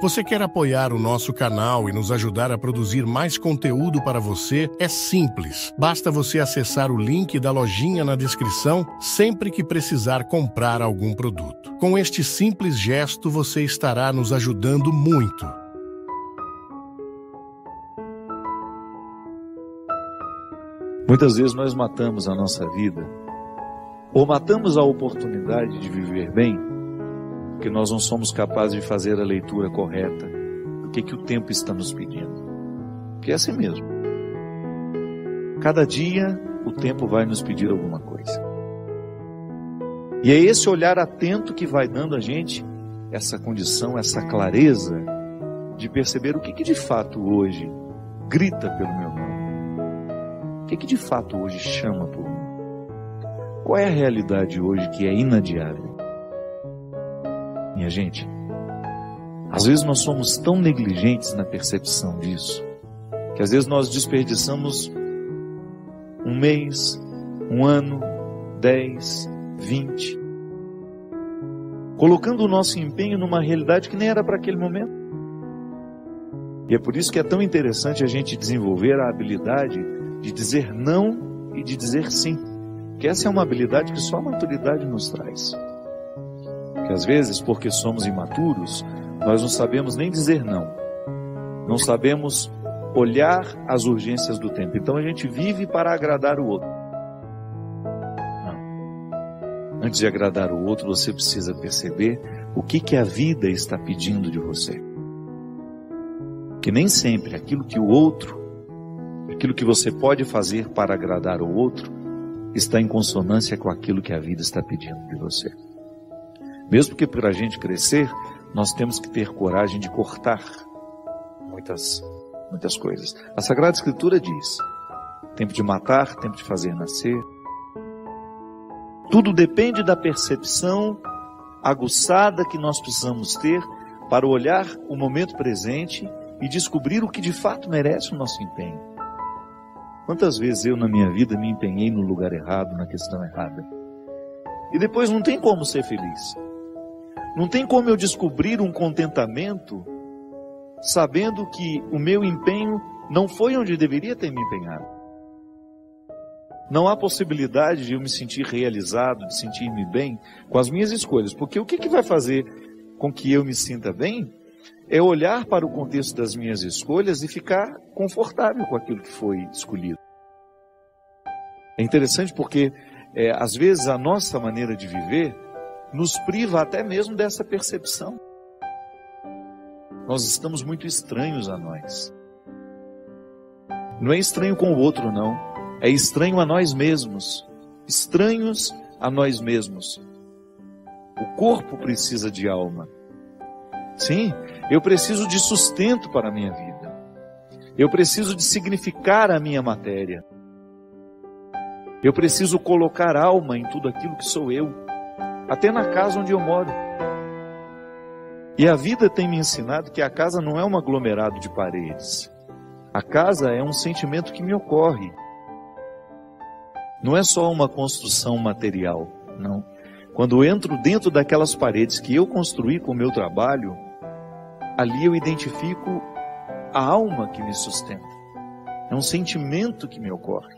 Você quer apoiar o nosso canal e nos ajudar a produzir mais conteúdo para você? É simples. Basta você acessar o link da lojinha na descrição sempre que precisar comprar algum produto. Com este simples gesto, você estará nos ajudando muito. Muitas vezes nós matamos a nossa vida, ou matamos a oportunidade de viver bem, porque nós não somos capazes de fazer a leitura correta do que o tempo está nos pedindo. Porque é assim mesmo. Cada dia o tempo vai nos pedir alguma coisa. E é esse olhar atento que vai dando a gente essa condição, essa clareza de perceber o que de fato hoje grita pelo meu nome. O que de fato hoje chama por mim. Qual é a realidade hoje que é inadiável? Minha gente, às vezes nós somos tão negligentes na percepção disso, que às vezes nós desperdiçamos um mês, um ano, 10, 20, colocando o nosso empenho numa realidade que nem era para aquele momento. E é por isso que é tão interessante a gente desenvolver a habilidade de dizer não e de dizer sim, que essa é uma habilidade que só a maturidade nos traz. Que às vezes, porque somos imaturos, nós não sabemos nem dizer não. Não sabemos olhar as urgências do tempo. Então a gente vive para agradar o outro. Não. Antes de agradar o outro, você precisa perceber o que a vida está pedindo de você. Que nem sempre aquilo que o outro, aquilo que você pode fazer para agradar o outro, está em consonância com aquilo que a vida está pedindo de você. Mesmo que para a gente crescer, nós temos que ter coragem de cortar muitas coisas. A Sagrada Escritura diz: tempo de matar, tempo de fazer nascer. Tudo depende da percepção aguçada que nós precisamos ter para olhar o momento presente e descobrir o que de fato merece o nosso empenho. Quantas vezes eu na minha vida me empenhei no lugar errado, na questão errada, e depois não tem como ser feliz. Não tem como eu descobrir um contentamento sabendo que o meu empenho não foi onde deveria ter me empenhado. Não há possibilidade de eu me sentir realizado, de sentir-me bem com as minhas escolhas. Porque o que vai fazer com que eu me sinta bem é olhar para o contexto das minhas escolhas e ficar confortável com aquilo que foi escolhido. É interessante porque, às vezes, a nossa maneira de viver nos priva até mesmo dessa percepção. Nós estamos muito estranhos a nós. Não é estranho com o outro, não. É estranho a nós mesmos. Estranhos a nós mesmos. O corpo precisa de alma. Sim, eu preciso de sustento para a minha vida. Eu preciso de significar a minha matéria. Eu preciso colocar alma em tudo aquilo que sou eu. Até na casa onde eu moro. E a vida tem me ensinado que a casa não é um aglomerado de paredes. A casa é um sentimento que me ocorre. Não é só uma construção material, não. Quando eu entro dentro daquelas paredes que eu construí com o meu trabalho, ali eu identifico a alma que me sustenta. É um sentimento que me ocorre.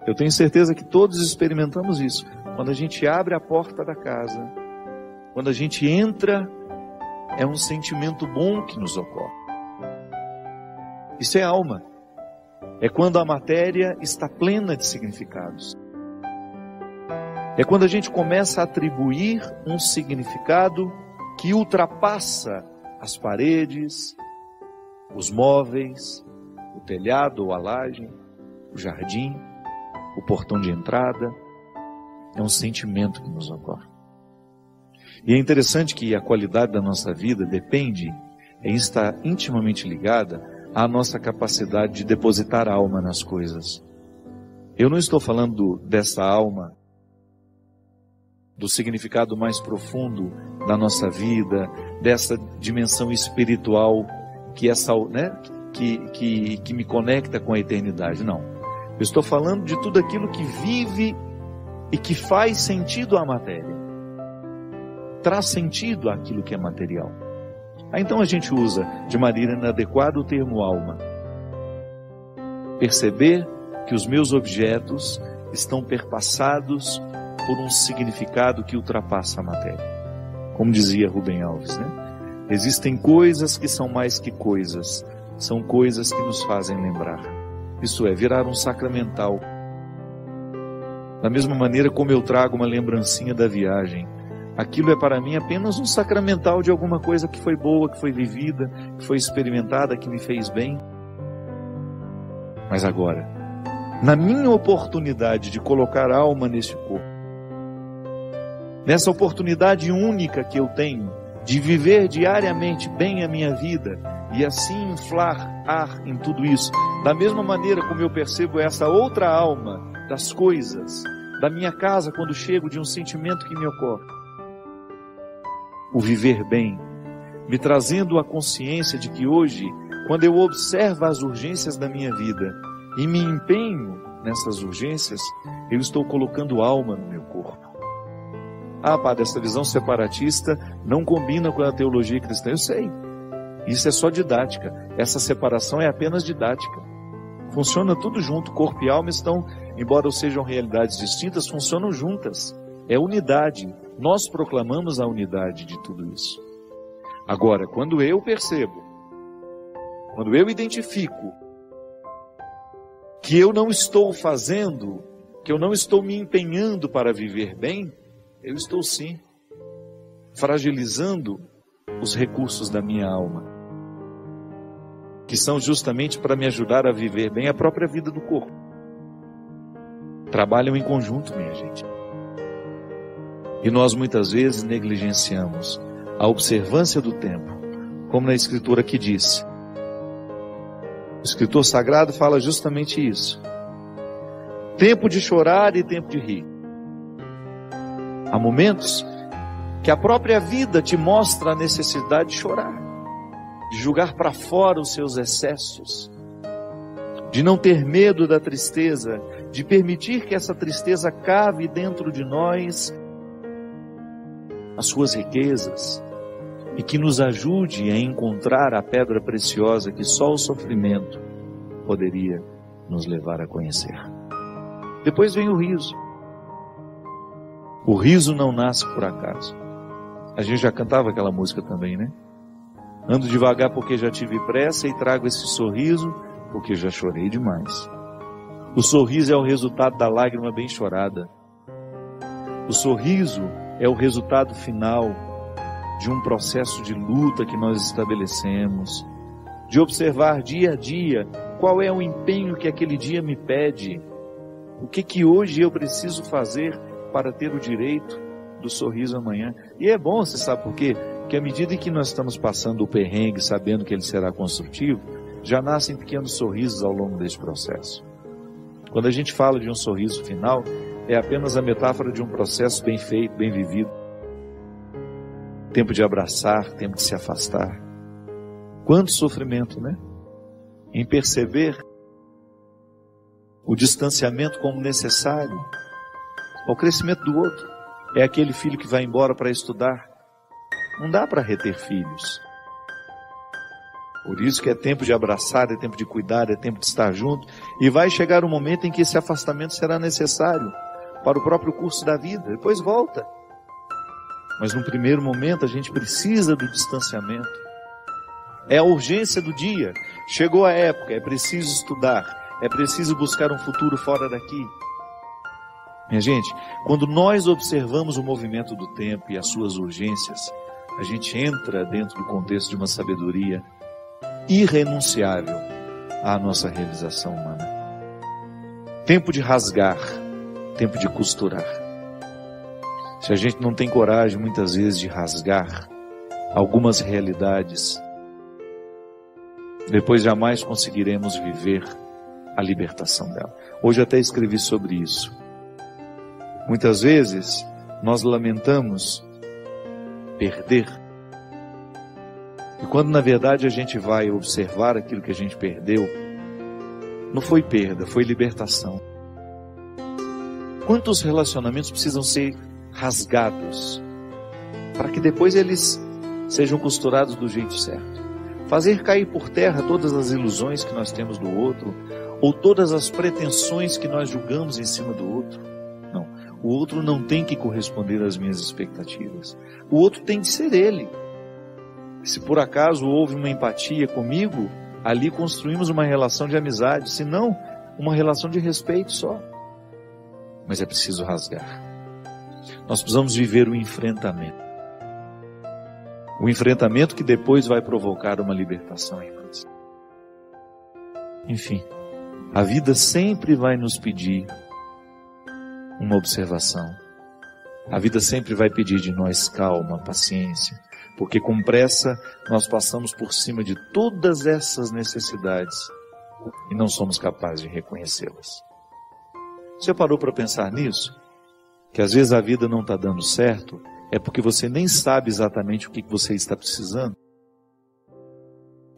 Eu tenho certeza que todos experimentamos isso. Quando a gente abre a porta da casa, quando a gente entra, é um sentimento bom que nos ocorre. Isso é alma. É quando a matéria está plena de significados. É quando a gente começa a atribuir um significado que ultrapassa as paredes, os móveis, o telhado ou a laje, o jardim, o portão de entrada. É um sentimento que nos ocorre. E é interessante que a qualidade da nossa vida depende, está intimamente ligada à nossa capacidade de depositar alma nas coisas. Eu não estou falando dessa alma, do significado mais profundo da nossa vida, dessa dimensão espiritual que me conecta com a eternidade. Não. Eu estou falando de tudo aquilo que vive e que faz sentido à matéria. Traz sentido àquilo que é material. Aí então a gente usa de maneira inadequada o termo alma. Perceber que os meus objetos estão perpassados por um significado que ultrapassa a matéria. Como dizia Rubem Alves, né? Existem coisas que são mais que coisas, são coisas que nos fazem lembrar. Isso é, virar um sacramental. Da mesma maneira como eu trago uma lembrancinha da viagem, aquilo é para mim apenas um sacramental de alguma coisa que foi boa, que foi vivida, que foi experimentada, que me fez bem. Mas agora, na minha oportunidade de colocar alma neste corpo, nessa oportunidade única que eu tenho de viver diariamente bem a minha vida e assim inflar ar em tudo isso, da mesma maneira como eu percebo essa outra alma das coisas, da minha casa quando chego, de um sentimento que me ocorre, o viver bem, me trazendo a consciência de que hoje, quando eu observo as urgências da minha vida e me empenho nessas urgências, eu estou colocando alma no meu corpo. Ah, padre, essa visão separatista não combina com a teologia cristã. Eu sei, isso é só didática. Essa separação é apenas didática. Funciona tudo junto, corpo e alma estão, embora sejam realidades distintas, funcionam juntas. É unidade. Nós proclamamos a unidade de tudo isso. Agora, quando eu percebo, quando eu identifico que eu não estou fazendo, que eu não estou me empenhando para viver bem, eu estou sim fragilizando os recursos da minha alma, que são justamente para me ajudar a viver bem a própria vida do corpo. Trabalham em conjunto, minha gente. E nós muitas vezes negligenciamos a observância do tempo, como na Escritura que diz. O escritor sagrado fala justamente isso. Tempo de chorar e tempo de rir. Há momentos que a própria vida te mostra a necessidade de chorar, de jogar para fora os seus excessos, de não ter medo da tristeza, de permitir que essa tristeza cave dentro de nós as suas riquezas e que nos ajude a encontrar a pedra preciosa que só o sofrimento poderia nos levar a conhecer. Depois vem o riso. O riso não nasce por acaso. A gente já cantava aquela música também, né? Ando devagar porque já tive pressa e trago esse sorriso porque já chorei demais. O sorriso é o resultado da lágrima bem chorada. O sorriso é o resultado final de um processo de luta que nós estabelecemos, de observar dia a dia qual é o empenho que aquele dia me pede, o que hoje eu preciso fazer para ter o direito do sorriso amanhã. E é bom, você sabe por quê? Porque à medida em que nós estamos passando o perrengue, sabendo que ele será construtivo, já nascem pequenos sorrisos ao longo desse processo. Quando a gente fala de um sorriso final, é apenas a metáfora de um processo bem feito, bem vivido. Tempo de abraçar, tempo de se afastar. Quanto sofrimento, né? Em perceber o distanciamento como necessário ao crescimento do outro. É aquele filho que vai embora para estudar. Não dá para reter filhos. Por isso que é tempo de abraçar, é tempo de cuidar, é tempo de estar junto. E vai chegar um momento em que esse afastamento será necessário para o próprio curso da vida. Depois volta. Mas num primeiro momento a gente precisa do distanciamento. É a urgência do dia. Chegou a época, é preciso estudar. É preciso buscar um futuro fora daqui. Minha gente, quando nós observamos o movimento do tempo e as suas urgências, a gente entra dentro do contexto de uma sabedoria irrenunciável à nossa realização humana. Tempo de rasgar, tempo de costurar. Se a gente não tem coragem, muitas vezes, de rasgar algumas realidades, depois jamais conseguiremos viver a libertação dela. Hoje até escrevi sobre isso. Muitas vezes, nós lamentamos perder. E quando na verdade a gente vai observar aquilo que a gente perdeu, não foi perda, foi libertação. Quantos relacionamentos precisam ser rasgados para que depois eles sejam costurados do jeito certo. Fazer cair por terra todas as ilusões que nós temos do outro, ou todas as pretensões que nós julgamos em cima do outro. Não, o outro não tem que corresponder às minhas expectativas. O outro tem de ser ele. Se por acaso houve uma empatia comigo, ali construímos uma relação de amizade, se não, uma relação de respeito só. Mas é preciso rasgar. Nós precisamos viver o enfrentamento. O enfrentamento que depois vai provocar uma libertação em nós. Enfim, a vida sempre vai nos pedir uma observação. A vida sempre vai pedir de nós calma, paciência, porque com pressa nós passamos por cima de todas essas necessidades e não somos capazes de reconhecê-las. Você parou para pensar nisso? Que às vezes a vida não está dando certo, é porque você nem sabe exatamente o que você está precisando.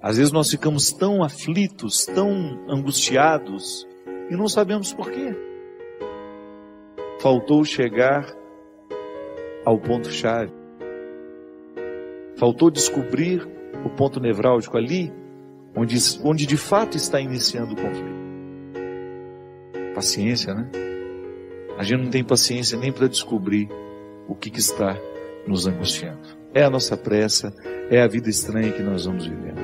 Às vezes nós ficamos tão aflitos, tão angustiados, e não sabemos por quê. Faltou chegar ao ponto-chave. Faltou descobrir o ponto nevrálgico ali, onde de fato está iniciando o conflito. Paciência, né? A gente não tem paciência nem para descobrir o que está nos angustiando. É a nossa pressa, é a vida estranha que nós vamos vivendo.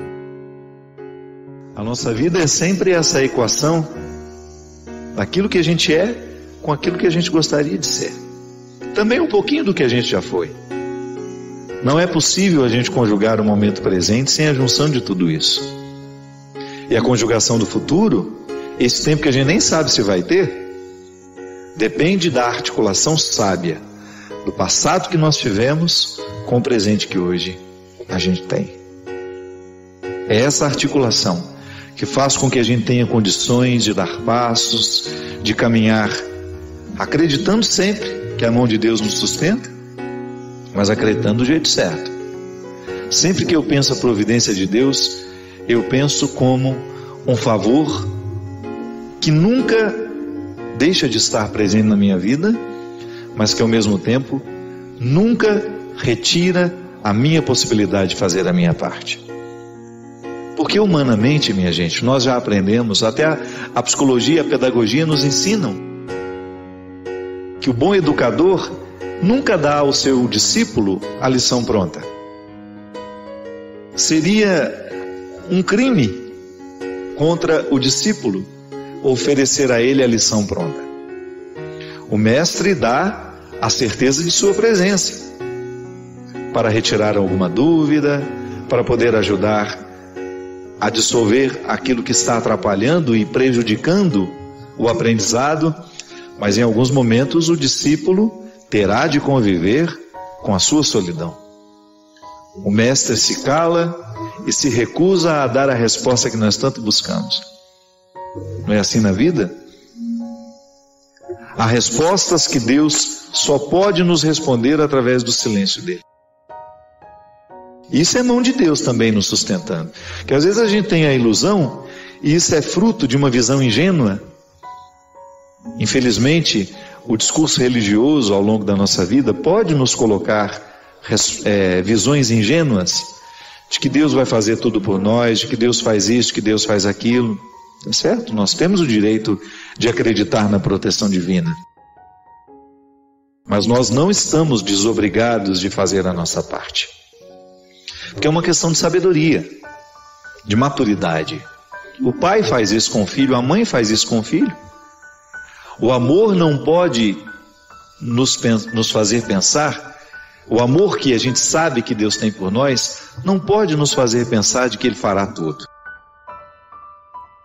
A nossa vida é sempre essa equação daquilo que a gente é com aquilo que a gente gostaria de ser. Também um pouquinho do que a gente já foi. Não é possível a gente conjugar o momento presente sem a junção de tudo isso. E a conjugação do futuro, esse tempo que a gente nem sabe se vai ter, depende da articulação sábia do passado que nós tivemos com o presente que hoje a gente tem. É essa articulação que faz com que a gente tenha condições de dar passos, de caminhar, acreditando sempre que a mão de Deus nos sustenta, mas acreditando do jeito certo. Sempre que eu penso a providência de Deus, eu penso como um favor que nunca deixa de estar presente na minha vida, mas que ao mesmo tempo nunca retira a minha possibilidade de fazer a minha parte. Porque humanamente, minha gente, nós já aprendemos, até a psicologia e a pedagogia nos ensinam que o bom educador nunca dá ao seu discípulo a lição pronta. Seria um crime contra o discípulo oferecer a ele a lição pronta. O mestre dá a certeza de sua presença para retirar alguma dúvida, para poder ajudar a dissolver aquilo que está atrapalhando e prejudicando o aprendizado, mas em alguns momentos o discípulo terá de conviver com a sua solidão. O mestre se cala e se recusa a dar a resposta que nós tanto buscamos. Não é assim na vida? Há respostas que Deus só pode nos responder através do silêncio dele. Isso é mão de Deus também nos sustentando. Que às vezes a gente tem a ilusão, e isso é fruto de uma visão ingênua. Infelizmente, o discurso religioso ao longo da nossa vida pode nos colocar visões ingênuas de que Deus vai fazer tudo por nós, de que Deus faz isso, que Deus faz aquilo. É certo? Nós temos o direito de acreditar na proteção divina. Mas nós não estamos desobrigados de fazer a nossa parte. Porque é uma questão de sabedoria, de maturidade. O pai faz isso com o filho, a mãe faz isso com o filho. O amor não pode nos fazer pensar, o amor que a gente sabe que Deus tem por nós, não pode nos fazer pensar de que Ele fará tudo.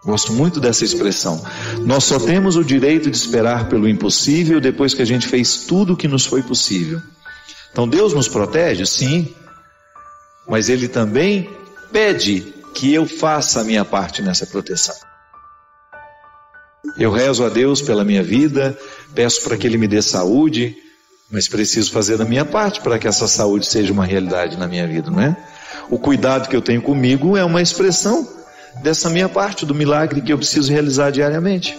Gosto muito dessa expressão. Nós só temos o direito de esperar pelo impossível depois que a gente fez tudo o que nos foi possível. Então Deus nos protege? Sim. Mas Ele também pede que eu faça a minha parte nessa proteção. Eu rezo a Deus pela minha vida, peço para que Ele me dê saúde, mas preciso fazer a minha parte para que essa saúde seja uma realidade na minha vida, não é? O cuidado que eu tenho comigo é uma expressão dessa minha parte, do milagre que eu preciso realizar diariamente.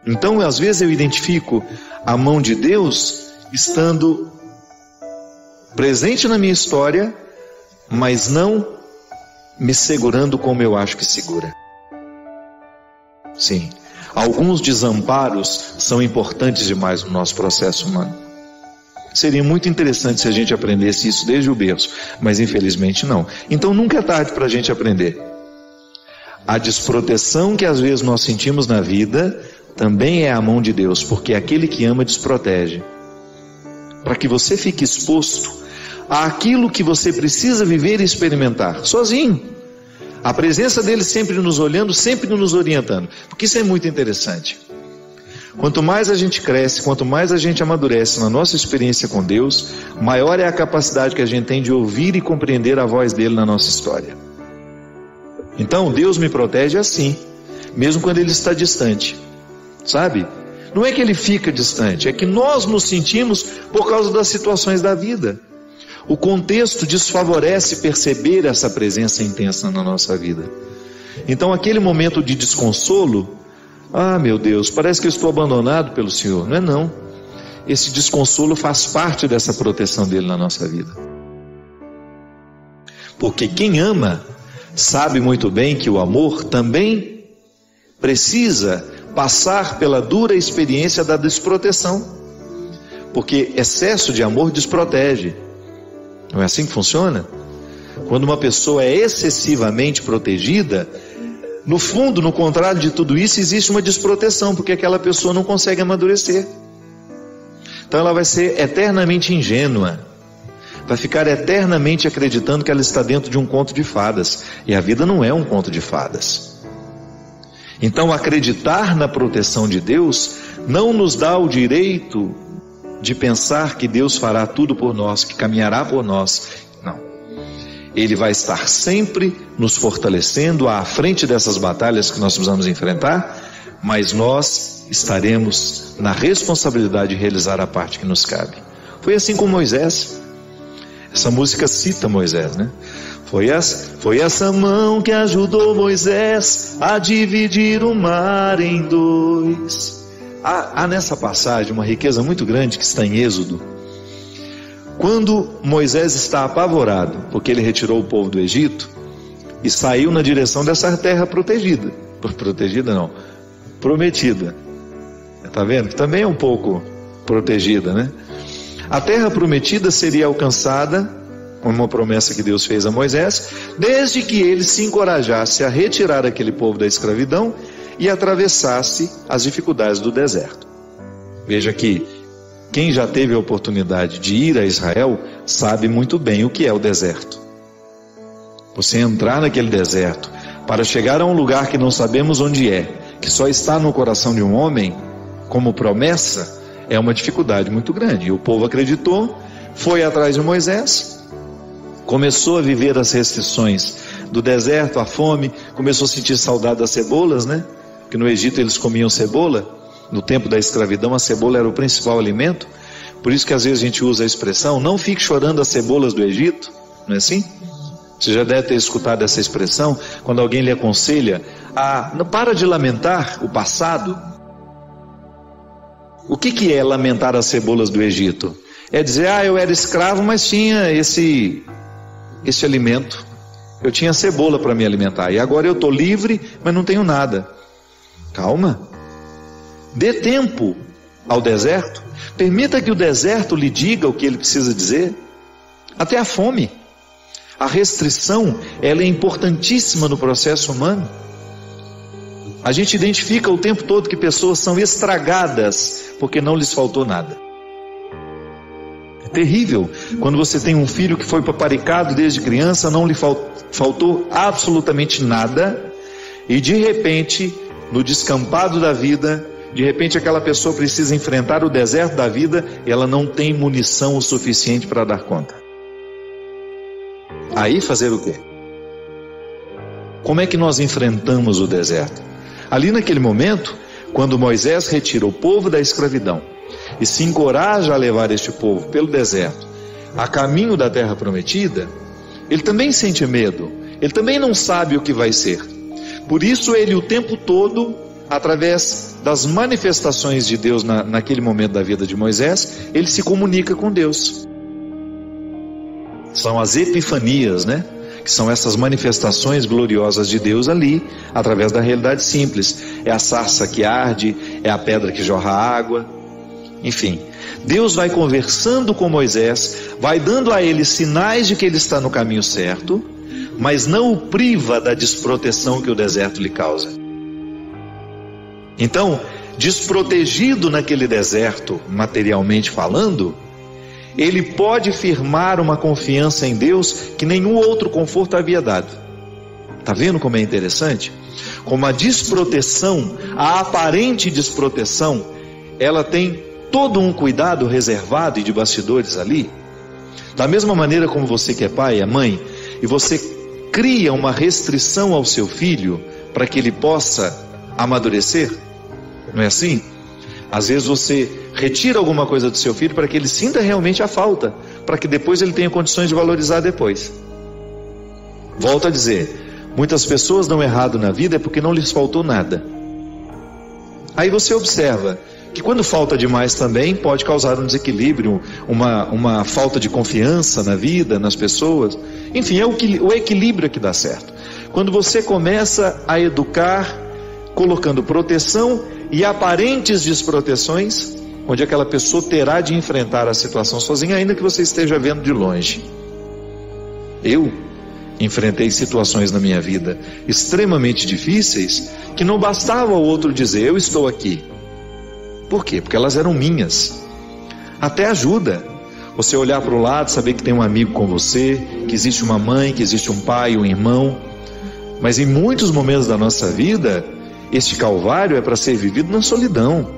Então, às vezes eu identifico a mão de Deus estando presente na minha história, mas não me segurando como eu acho que segura. Sim, alguns desamparos são importantes demais no nosso processo humano. Seria muito interessante se a gente aprendesse isso desde o berço, mas infelizmente não. Então nunca é tarde para a gente aprender. A desproteção que às vezes nós sentimos na vida também é a mão de Deus, porque aquele que ama desprotege. Para que você fique exposto àquilo que você precisa viver e experimentar, sozinho. A presença dele sempre nos olhando, sempre nos orientando, porque isso é muito interessante. Quanto mais a gente cresce, quanto mais a gente amadurece na nossa experiência com Deus, maior é a capacidade que a gente tem de ouvir e compreender a voz dele na nossa história. Então Deus me protege assim, mesmo quando ele está distante, sabe? Não é que ele fica distante, é que nós nos sentimos por causa das situações da vida. O contexto desfavorece perceber essa presença intensa na nossa vida. Então aquele momento de desconsolo, meu Deus, parece que eu estou abandonado pelo Senhor. Não é não. Esse desconsolo faz parte dessa proteção dele na nossa vida. Porque quem ama sabe muito bem que o amor também precisa passar pela dura experiência da desproteção. Porque excesso de amor desprotege. Não é assim que funciona? Quando uma pessoa é excessivamente protegida, no fundo, no contrário de tudo isso, existe uma desproteção, porque aquela pessoa não consegue amadurecer. Então ela vai ser eternamente ingênua, vai ficar eternamente acreditando que ela está dentro de um conto de fadas, e a vida não é um conto de fadas. Então acreditar na proteção de Deus não nos dá o direito de pensar que Deus fará tudo por nós, que caminhará por nós. Não. Ele vai estar sempre nos fortalecendo à frente dessas batalhas que nós precisamos enfrentar, mas nós estaremos na responsabilidade de realizar a parte que nos cabe. Foi assim com Moisés. Essa música cita Moisés, né? Foi essa mão que ajudou Moisés a dividir o mar em dois. Há nessa passagem uma riqueza muito grande que está em Êxodo. Quando Moisés está apavorado, porque ele retirou o povo do Egito e saiu na direção dessa terra protegida. Protegida não, prometida. Está vendo? Que também é um pouco protegida, né? A terra prometida seria alcançada, uma promessa que Deus fez a Moisés, desde que ele se encorajasse a retirar aquele povo da escravidão e atravessasse as dificuldades do deserto. Veja que quem já teve a oportunidade de ir a Israel sabe muito bem o que é o deserto. Você entrar naquele deserto para chegar a um lugar que não sabemos onde é, que só está no coração de um homem, como promessa, é uma dificuldade muito grande. E o povo acreditou, foi atrás de Moisés, começou a viver as restrições do deserto, a fome, começou a sentir saudade das cebolas, né? Que no Egito eles comiam cebola, no tempo da escravidão a cebola era o principal alimento, por isso que às vezes a gente usa a expressão, não fique chorando as cebolas do Egito, não é assim? Você já deve ter escutado essa expressão, quando alguém lhe aconselha, não para de lamentar o passado. O que é lamentar as cebolas do Egito? É dizer, eu era escravo, mas tinha esse alimento, eu tinha cebola para me alimentar, e agora eu estou livre, mas não tenho nada. Calma, dê tempo ao deserto, permita que o deserto lhe diga o que ele precisa dizer, até a fome. A restrição, ela é importantíssima no processo humano. A gente identifica o tempo todo que pessoas são estragadas porque não lhes faltou nada. É terrível quando você tem um filho que foi paparicado desde criança, não lhe faltou absolutamente nada, e de repente, no descampado da vida, de repente aquela pessoa precisa enfrentar o deserto da vida e ela não tem munição o suficiente para dar conta. Aí fazer o quê? Como é que nós enfrentamos o deserto? Ali naquele momento, quando Moisés retira o povo da escravidão e se encoraja a levar este povo pelo deserto a caminho da terra prometida, ele também sente medo, ele também não sabe o que vai ser. Por isso ele o tempo todo, através das manifestações de Deus naquele momento da vida de Moisés, ele se comunica com Deus. São as epifanias, né? Que são essas manifestações gloriosas de Deus ali, através da realidade simples. É a sarça que arde, é a pedra que jorra água, enfim. Deus vai conversando com Moisés, vai dando a ele sinais de que ele está no caminho certo, mas não o priva da desproteção que o deserto lhe causa. Então, desprotegido naquele deserto, materialmente falando, ele pode firmar uma confiança em Deus que nenhum outro conforto havia dado. Está vendo como é interessante? Como a desproteção, a aparente desproteção, ela tem todo um cuidado reservado e de bastidores ali. Da mesma maneira como você que é pai, é mãe, e você cria uma restrição ao seu filho para que ele possa amadurecer, não é assim? Às vezes você retira alguma coisa do seu filho para que ele sinta realmente a falta, para que depois ele tenha condições de valorizar depois. Volto a dizer, muitas pessoas dão errado na vida é porque não lhes faltou nada. Aí você observa que quando falta demais também pode causar um desequilíbrio, uma falta de confiança na vida, nas pessoas. Enfim, é o equilíbrio que dá certo. Quando você começa a educar, colocando proteção e aparentes desproteções, onde aquela pessoa terá de enfrentar a situação sozinha, ainda que você esteja vendo de longe. Eu enfrentei situações na minha vida extremamente difíceis, que não bastava o outro dizer, eu estou aqui. Por quê? Porque elas eram minhas. Até ajuda você olhar para o lado, saber que tem um amigo com você, que existe uma mãe, que existe um pai, um irmão. Mas em muitos momentos da nossa vida, este calvário é para ser vivido na solidão.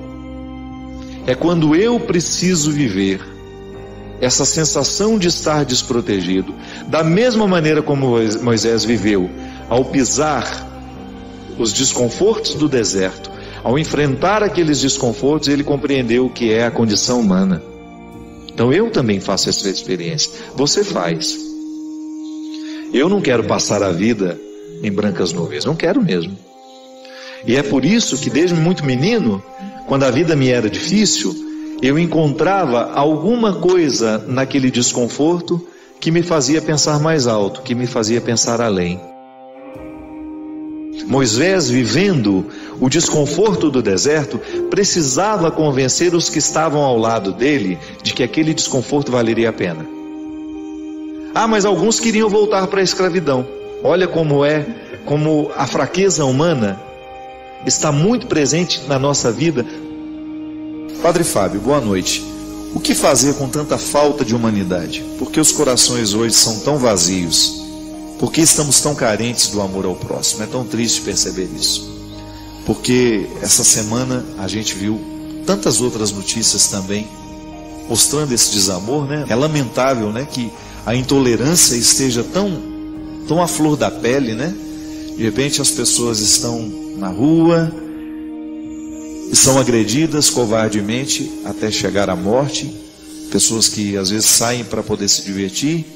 É quando eu preciso viver essa sensação de estar desprotegido, da mesma maneira como Moisés viveu, ao pisar os desconfortos do deserto, ao enfrentar aqueles desconfortos, ele compreendeu o que é a condição humana. Então eu também faço essa experiência. Você faz. Eu não quero passar a vida em brancas nuvens, não quero mesmo. E é por isso que desde muito menino, quando a vida me era difícil, eu encontrava alguma coisa naquele desconforto que me fazia pensar mais alto, que me fazia pensar além. Moisés, vivendo o desconforto do deserto, precisava convencer os que estavam ao lado dele de que aquele desconforto valeria a pena. Ah, mas alguns queriam voltar para a escravidão. Olha como a fraqueza humana está muito presente na nossa vida. Padre Fábio, boa noite. O que fazer com tanta falta de humanidade? Por que os corações hoje são tão vazios? Por que estamos tão carentes do amor ao próximo? É tão triste perceber isso. Porque essa semana a gente viu tantas outras notícias também mostrando esse desamor, né? É lamentável, né, que a intolerância esteja tão à flor da pele, né? De repente as pessoas estão na rua e são agredidas covardemente até chegar à morte. Pessoas que às vezes saem para poder se divertir.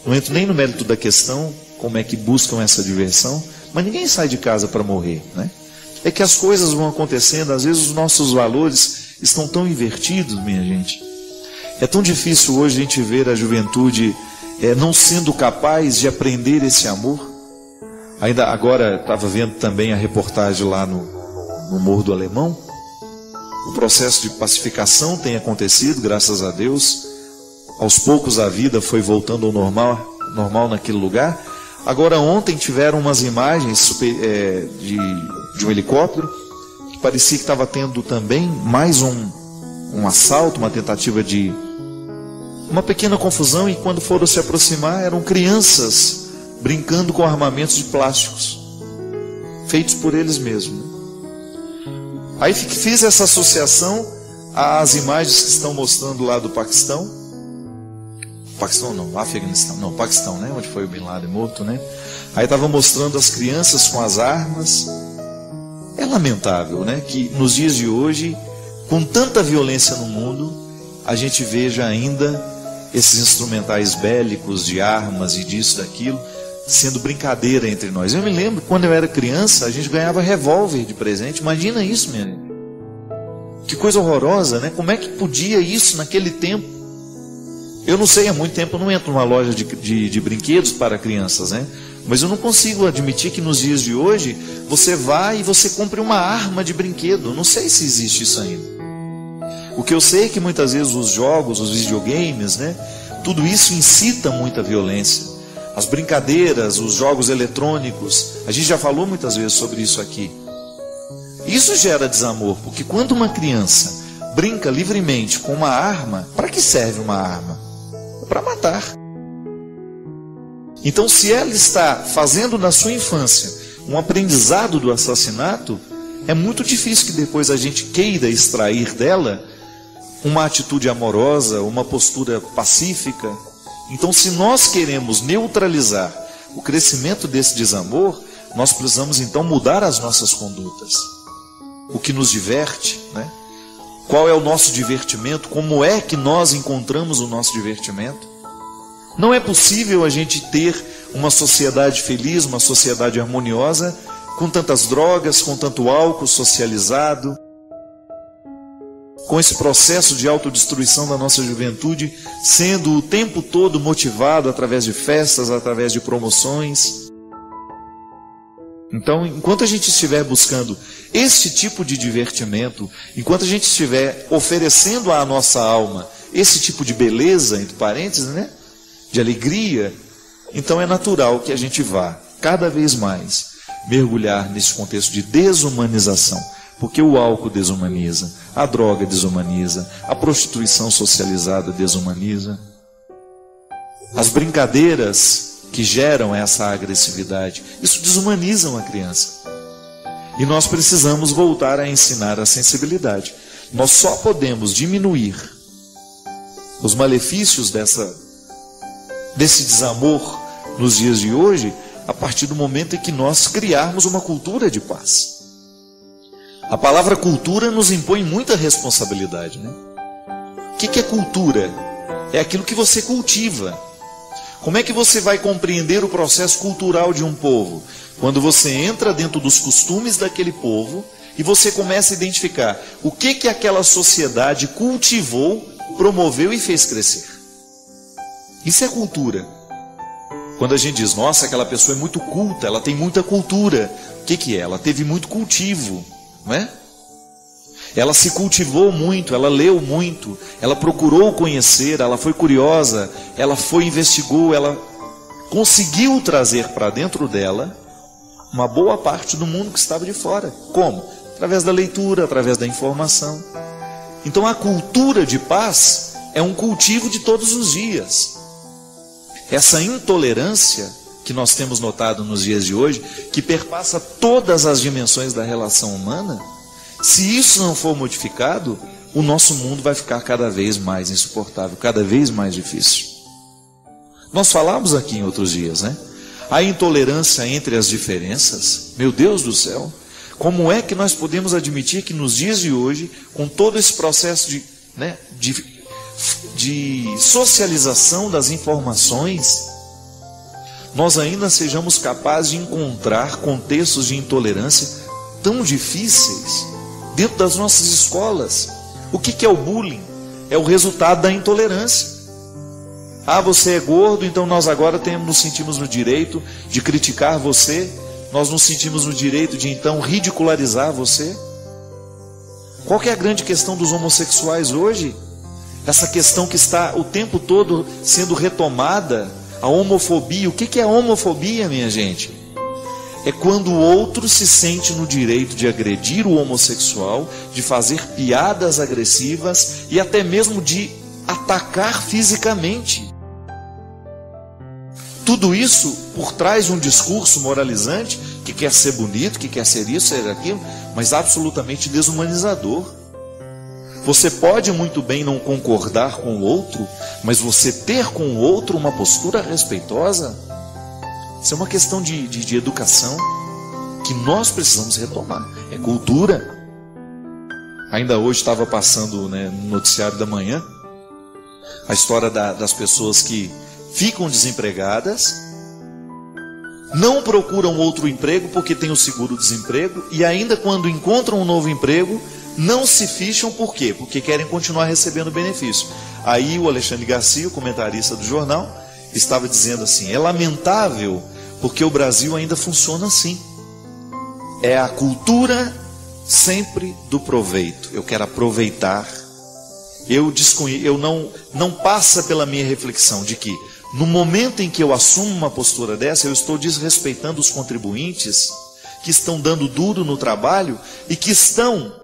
Não entro nem no mérito da questão, como é que buscam essa diversão, mas ninguém sai de casa para morrer, né? É que as coisas vão acontecendo, às vezes os nossos valores estão tão invertidos, minha gente. É tão difícil hoje a gente ver a juventude não sendo capaz de aprender esse amor. Ainda agora estava vendo também a reportagem lá no Morro do Alemão. O processo de pacificação tem acontecido, graças a Deus. Aos poucos a vida foi voltando ao normal naquele lugar. Agora ontem tiveram umas imagens de um helicóptero, que parecia que estava tendo também mais um assalto, uma tentativa de uma pequena confusão, e quando foram se aproximar eram crianças brincando com armamentos de plásticos, feitos por eles mesmos. Aí fiz essa associação às imagens que estão mostrando lá do Paquistão. Paquistão não, Afeganistão, não, Paquistão, né? Onde foi o Bin Laden morto, né? Aí estava mostrando as crianças com as armas. É lamentável, né? Que nos dias de hoje, com tanta violência no mundo, a gente veja ainda esses instrumentais bélicos de armas e disso, daquilo, sendo brincadeira entre nós. Eu me lembro, quando eu era criança, a gente ganhava revólver de presente. Imagina isso, minha gente. Que coisa horrorosa, né? Como é que podia isso naquele tempo? Eu não sei, há muito tempo eu não entro numa loja de brinquedos para crianças, né? Mas eu não consigo admitir que nos dias de hoje você vai e você compre uma arma de brinquedo. Eu não sei se existe isso ainda. O que eu sei é que muitas vezes os jogos, os videogames, né? Tudo isso incita muita violência. As brincadeiras, os jogos eletrônicos, a gente já falou muitas vezes sobre isso aqui. Isso gera desamor, porque quando uma criança brinca livremente com uma arma, para que serve uma arma? Para matar. Então, se ela está fazendo na sua infância um aprendizado do assassinato, é muito difícil que depois a gente queira extrair dela uma atitude amorosa, uma postura pacífica. Então, se nós queremos neutralizar o crescimento desse desamor, nós precisamos então mudar as nossas condutas. O que nos diverte, né? Qual é o nosso divertimento? Como é que nós encontramos o nosso divertimento? Não é possível a gente ter uma sociedade feliz, uma sociedade harmoniosa, com tantas drogas, com tanto álcool socializado, com esse processo de autodestruição da nossa juventude, sendo o tempo todo motivado através de festas, através de promoções. Então, enquanto a gente estiver buscando este tipo de divertimento, enquanto a gente estiver oferecendo à nossa alma esse tipo de beleza, entre parênteses, né? De alegria, então é natural que a gente vá cada vez mais mergulhar nesse contexto de desumanização, porque o álcool desumaniza, a droga desumaniza, a prostituição socializada desumaniza, as brincadeiras que geram essa agressividade, isso desumaniza uma criança. E nós precisamos voltar a ensinar a sensibilidade. Nós só podemos diminuir os malefícios desse desamor nos dias de hoje a partir do momento em que nós criarmos uma cultura de paz. A palavra cultura nos impõe muita responsabilidade, né? O que é cultura? É aquilo que você cultiva. Como é que você vai compreender o processo cultural de um povo? Quando você entra dentro dos costumes daquele povo e você começa a identificar o que aquela sociedade cultivou, promoveu e fez crescer. Isso é cultura. Quando a gente diz, nossa, aquela pessoa é muito culta, ela tem muita cultura. O que é? Ela teve muito cultivo, não é? Ela se cultivou muito, ela leu muito, ela procurou conhecer, ela foi curiosa, ela investigou, ela conseguiu trazer para dentro dela uma boa parte do mundo que estava de fora. Como? Através da leitura, através da informação. Então a cultura de paz é um cultivo de todos os dias. Essa intolerância que nós temos notado nos dias de hoje, que perpassa todas as dimensões da relação humana, se isso não for modificado, o nosso mundo vai ficar cada vez mais insuportável, cada vez mais difícil. Nós falamos aqui em outros dias, né? A intolerância entre as diferenças, meu Deus do céu, como é que nós podemos admitir que nos dias de hoje, com todo esse processo de socialização das informações, nós ainda sejamos capazes de encontrar contextos de intolerância tão difíceis dentro das nossas escolas? O que é o bullying? É o resultado da intolerância. Ah, você é gordo, então nós agora nos sentimos no direito de criticar você, nós nos sentimos no direito de então ridicularizar você. Qual que é a grande questão dos homossexuais hoje? Essa questão que está o tempo todo sendo retomada, a homofobia. O que é a homofobia, minha gente? É quando o outro se sente no direito de agredir o homossexual, de fazer piadas agressivas e até mesmo de atacar fisicamente. Tudo isso por trás de um discurso moralizante, que quer ser bonito, que quer ser isso, ser aquilo, mas absolutamente desumanizador. Você pode muito bem não concordar com o outro, mas você ter com o outro uma postura respeitosa, isso é uma questão de educação que nós precisamos retomar. É cultura. Ainda hoje estava passando, né, no noticiário da manhã a história das pessoas que ficam desempregadas, não procuram outro emprego porque tem o seguro-desemprego, e ainda quando encontram um novo emprego, não se ficham por quê? Porque querem continuar recebendo benefício. Aí o Alexandre Garcia, o comentarista do jornal, estava dizendo assim: é lamentável porque o Brasil ainda funciona assim. É a cultura sempre do proveito. Eu quero aproveitar. Não passa pela minha reflexão de que no momento em que eu assumo uma postura dessa, eu estou desrespeitando os contribuintes que estão dando duro no trabalho e que estão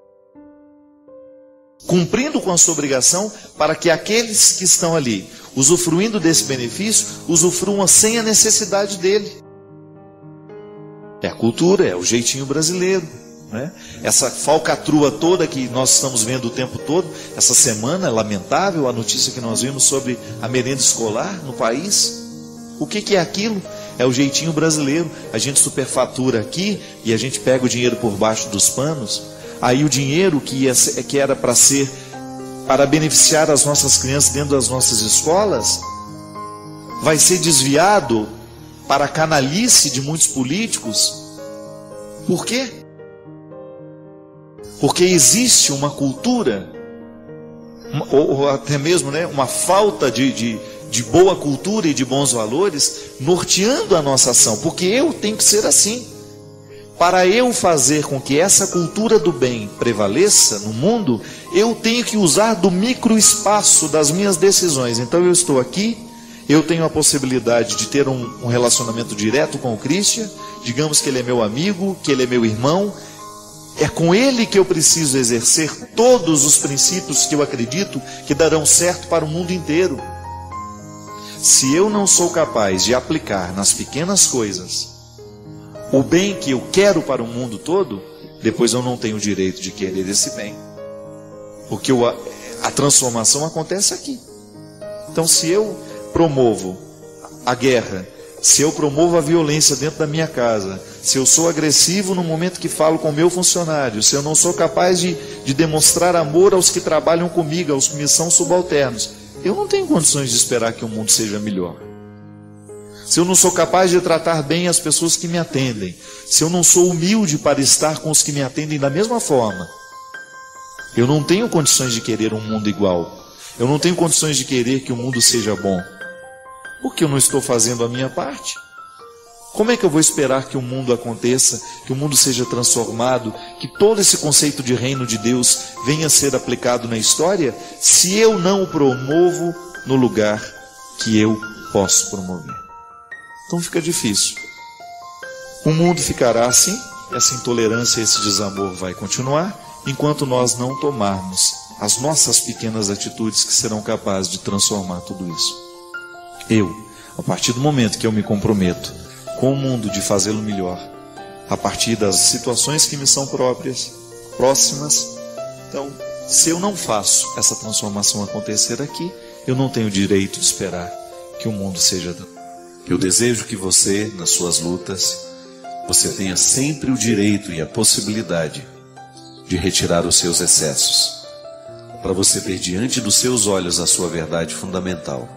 cumprindo com a sua obrigação para que aqueles que estão ali usufruindo desse benefício, usufruam sem a necessidade dele. É a cultura, é o jeitinho brasileiro, né? Essa falcatrua toda que nós estamos vendo o tempo todo. Essa semana é lamentável a notícia que nós vimos sobre a merenda escolar no país. O que é aquilo? É o jeitinho brasileiro. A gente superfatura aqui e a gente pega o dinheiro por baixo dos panos. Aí o dinheiro que era para beneficiar as nossas crianças dentro das nossas escolas vai ser desviado para a canalice de muitos políticos. Por quê? Porque existe uma cultura, ou até mesmo, né, uma falta de boa cultura e de bons valores norteando a nossa ação. Porque eu tenho que ser assim. Para eu fazer com que essa cultura do bem prevaleça no mundo, eu tenho que usar do microespaço das minhas decisões. Então eu estou aqui, eu tenho a possibilidade de ter um relacionamento direto com o Cristo. Digamos que ele é meu amigo, que ele é meu irmão. É com ele que eu preciso exercer todos os princípios que eu acredito que darão certo para o mundo inteiro. Se eu não sou capaz de aplicar nas pequenas coisas o bem que eu quero para o mundo todo, depois eu não tenho o direito de querer esse bem. Porque a transformação acontece aqui. Então, se eu promovo a guerra, se eu promovo a violência dentro da minha casa, se eu sou agressivo no momento que falo com o meu funcionário, se eu não sou capaz de demonstrar amor aos que trabalham comigo, aos que me são subalternos, eu não tenho condições de esperar que o mundo seja melhor. Se eu não sou capaz de tratar bem as pessoas que me atendem, se eu não sou humilde para estar com os que me atendem da mesma forma, eu não tenho condições de querer um mundo igual. Eu não tenho condições de querer que o mundo seja bom. Porque eu não estou fazendo a minha parte. Como é que eu vou esperar que o mundo aconteça, que o mundo seja transformado, que todo esse conceito de reino de Deus venha a ser aplicado na história, se eu não o promovo no lugar que eu posso promover? Então fica difícil. O mundo ficará assim, essa intolerância, esse desamor vai continuar, enquanto nós não tomarmos as nossas pequenas atitudes que serão capazes de transformar tudo isso. A partir do momento que eu me comprometo com o mundo de fazê-lo melhor, a partir das situações que me são próximas, então, se eu não faço essa transformação acontecer aqui, eu não tenho direito de esperar que o mundo seja. Eu desejo que você, nas suas lutas, você tenha sempre o direito e a possibilidade de retirar os seus excessos, para você ter diante dos seus olhos a sua verdade fundamental,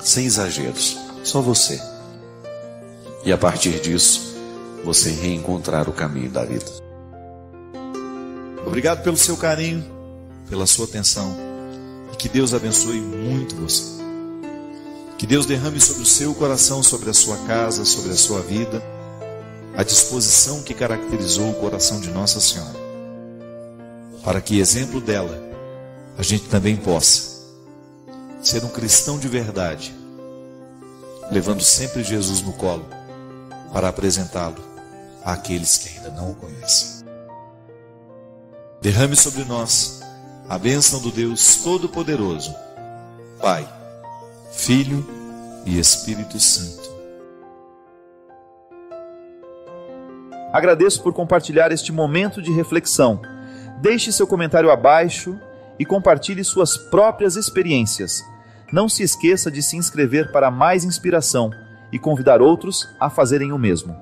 sem exageros, só você. E a partir disso, você reencontrar o caminho da vida. Obrigado pelo seu carinho, pela sua atenção, e que Deus abençoe muito você. Que Deus derrame sobre o seu coração, sobre a sua casa, sobre a sua vida, a disposição que caracterizou o coração de Nossa Senhora, para que, exemplo dela, a gente também possa ser um cristão de verdade, levando sempre Jesus no colo, para apresentá-lo àqueles que ainda não o conhecem. Derrame sobre nós a bênção do Deus Todo-Poderoso, Pai, Filho e Espírito Santo. Agradeço por compartilhar este momento de reflexão. Deixe seu comentário abaixo e compartilhe suas próprias experiências. Não se esqueça de se inscrever para mais inspiração e convidar outros a fazerem o mesmo.